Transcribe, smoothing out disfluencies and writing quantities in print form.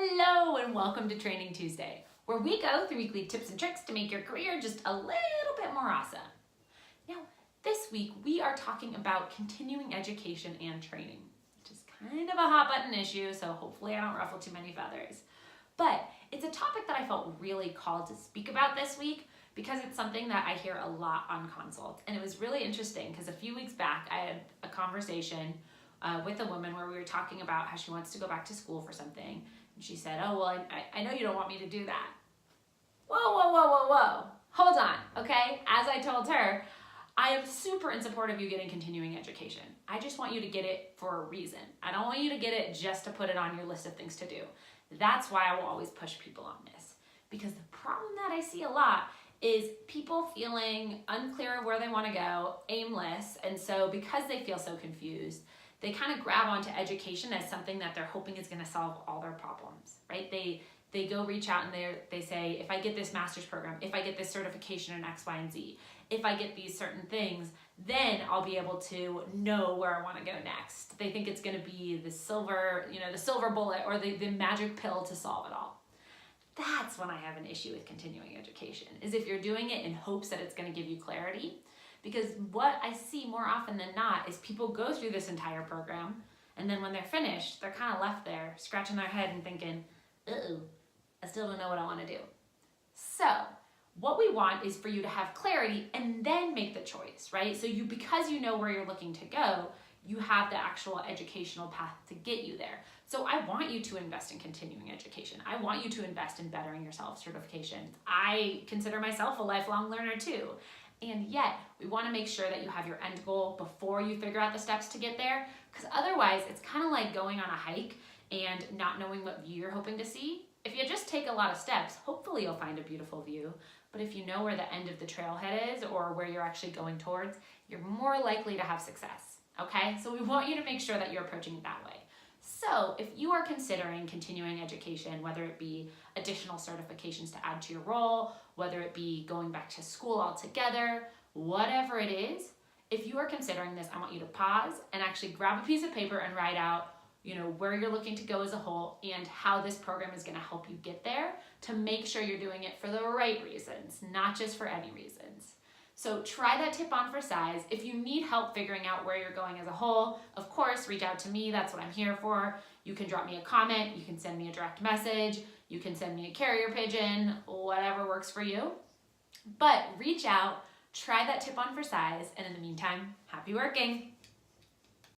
Hello and welcome to Training Tuesday, where we go through weekly tips and tricks to make your career just a little bit more awesome. Now, this week we are talking about continuing education and training, which is kind of a hot button issue, so hopefully I don't ruffle too many feathers. But it's a topic that I felt really called to speak about this week because it's something that I hear a lot on consults. And it was really interesting because a few weeks back I had a conversation with a woman where we were talking about how she wants to go back to school for something. And she said, oh, well, I know you don't want me to do that. Whoa. Hold on, okay? As I told her, I am super in support of you getting continuing education. I just want you to get it for a reason. I don't want you to get it just to put it on your list of things to do. That's why I will always push people on this. Because the problem that I see a lot is people feeling unclear of where they want to go, aimless, and so because they feel so confused, they kind of grab onto education as something that they're hoping is going to solve all their problems, right? They go reach out and they say, if I get this master's program, if I get this certification in X, Y, and Z, if I get these certain things, then I'll be able to know where I want to go next. They think it's going to be the silver bullet or the magic pill to solve it all. That's when I have an issue with continuing education, is if you're doing it in hopes that it's going to give you clarity. Because what I see more often than not is people go through this entire program, and then when they're finished, they're kind of left there scratching their head and thinking, uh-oh, I still don't know what I want to do. So what we want is for you to have clarity and then make the choice, right? So because you know where you're looking to go, you have the actual educational path to get you there. So I want you to invest in continuing education. I want you to invest in bettering yourself certifications. I consider myself a lifelong learner too. And yet, we want to make sure that you have your end goal before you figure out the steps to get there, because otherwise it's kind of like going on a hike and not knowing what view you're hoping to see. If you just take a lot of steps, hopefully you'll find a beautiful view, but if you know where the end of the trailhead is or where you're actually going towards, you're more likely to have success, okay? So we want you to make sure that you're approaching it that way. So if you are considering continuing education, whether it be additional certifications to add to your role, whether it be going back to school altogether, whatever it is, if you are considering this, I want you to pause and actually grab a piece of paper and write out, where you're looking to go as a whole and how this program is going to help you get there to make sure you're doing it for the right reasons, not just for any reasons. So try that tip on for size. If you need help figuring out where you're going as a whole, of course, reach out to me. That's what I'm here for. You can drop me a comment. You can send me a direct message. You can send me a carrier pigeon, whatever works for you. But reach out, try that tip on for size, and in the meantime, happy working.